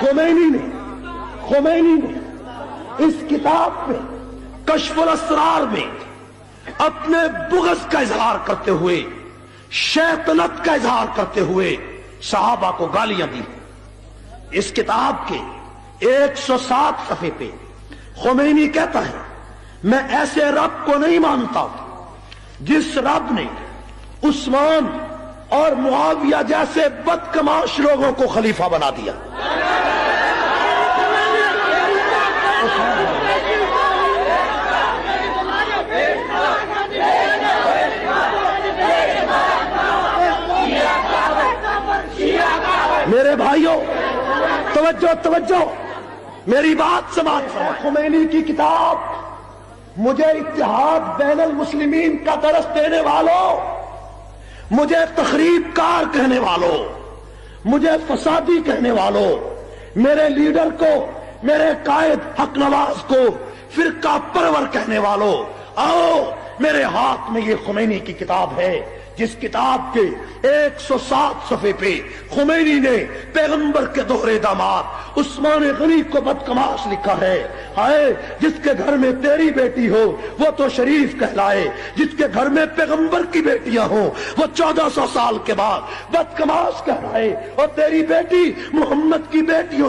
Khomeini نے اس کتاب میں کشف الاسرار میں اپنے بغض کا اظہار کرتے ہوئے، شیطنت کا اظہار کرتے ہوئے صحابہ کو گالیاں دی۔ اس کتاب کے 107 صفحے پہ خمینی کہتا ہے، میں ایسے رب کو نہیں مانتا جس رب نے عثمان اور معاویہ جیسے بدکماش لوگوں کو خلیفہ بنا دیا۔ میرے بھائیوں، توجہ، میری بات سماعت فرمائیں۔ خمینی کی کتاب مجھے اتحاد بین المسلمین کا درس دینے والوں، مجھے تخریب کار کہنے والوں، مجھے فسادی کہنے والوں، میرے لیڈر کو، میرے قائد حق نواز کو فرقہ پرور کہنے والوں، آؤ میرے ہاتھ میں یہ خمینی کی کتاب ہے، جس کتاب کے 107 صفحے پہ خمینی نے پیغمبر کے دوہرے داماد عثمان غنی کو بدکماش لکھا ہے۔ ہائے جس کے گھر میں تیری بیٹی ہو وہ تو شریف کہلائے، جس کے گھر میں پیغمبر کی بیٹیاں ہوں وہ 1400 سال کے بعد بدکماش کہلائے، اور تیری بیٹی محمد کی بیٹیوں